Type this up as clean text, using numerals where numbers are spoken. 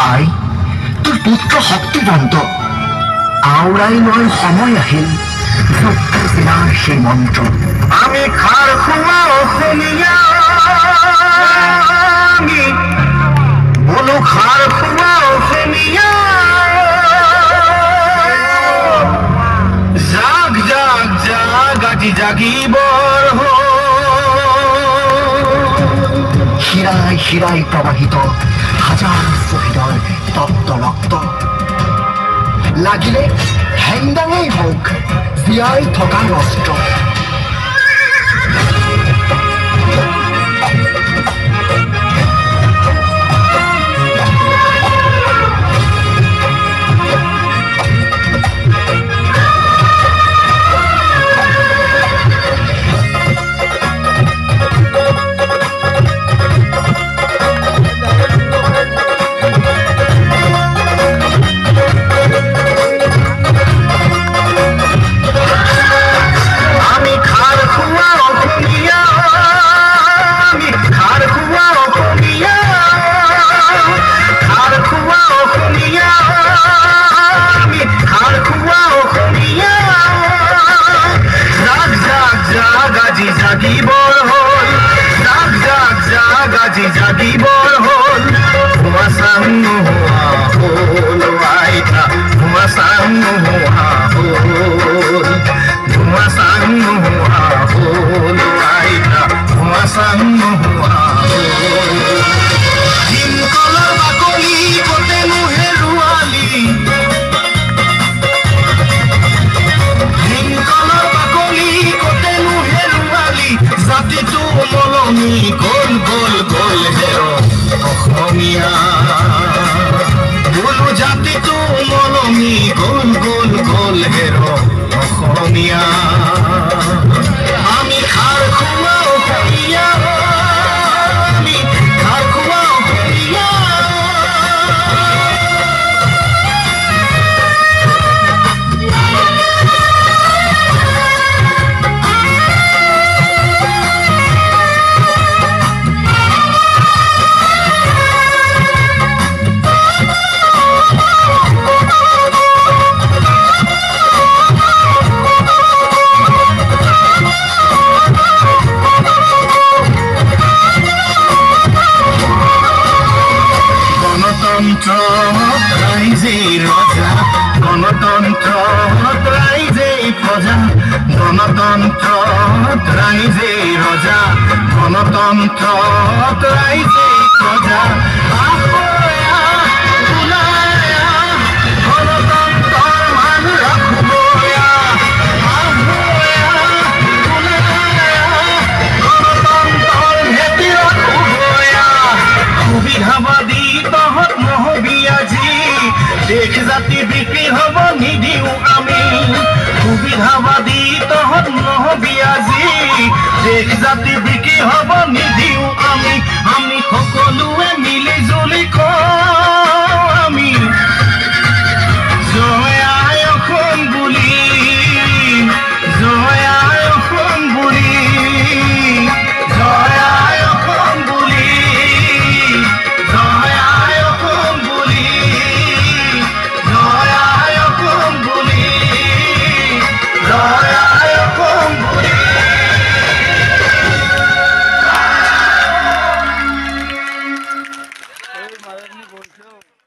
আই তোৰ পুত্ৰ শক্তিবন্ত আওৰাই লৈ সময় আহিল জিলাৰ সেই মন্ত্ৰ আমি খাৰ খোৱা অসমীয়া বোলো খাৰ খোৱা অসমীয়া জাগ জাগ জাগ আজি জাগিবৰ শিৰাই শিৰাই প্ৰবাহিত হাজাৰ শ্বহীদৰ তপ্ত ৰক্ত লাগিলে হেংদাঙেই হওক জীয়াই থকাৰ অস্ত্ৰ জাগিবৰ হল ধুমাচাং নোহোৱা হল আইতা ধুমাচাং নোহোৱা হল ধুমাচাং নোহোৱা হল আইতা ধুমাচাং নোহোৱা হল ভীমকলৰ বাকলি কতেনো হেৰুৱালি ভীমকলৰ বাকলি কতেনো হেৰুৱালি জাতিটো মলমি গল গল গল হেৰ অসমীয়া বোলো জাতিটো মলমি গল গল গল হেৰ অসমীয়া আমি খাৰ খোৱা অসমীয়া আমি খাৰ খোৱা অসমীয়া ৰাইজেই ৰজা গণতন্ত্ৰ ৰাইজেই প্ৰজা গণতন্ত্ৰ ৰাইজেই ৰজা গণতন্ত্ৰ ৰাইজেই প্ৰজা গণতন্ত্ৰৰ মান ৰাখোয়া গণতন্ত্ৰৰ ভেটি ৰাখোয়া সুবিধাবাদী তহত নহবিয়াজি দেশ জাতি বিক্ৰী হব নিদিও আমি সুবিধাবাদী তহত নহবিয়াজি দেশ জাতি বিক্ৰী হব নিদিও আমি আমি সকলোৱে মিলি জুলি কওঁ আমি জয় আই অসম বুলি জয় আই অসম বুলি জয় আই অসম বুলি জয় আই অসম বুলি জয় আই অসম বুলি জয় আই অসম বুলি এই মারানি বলছো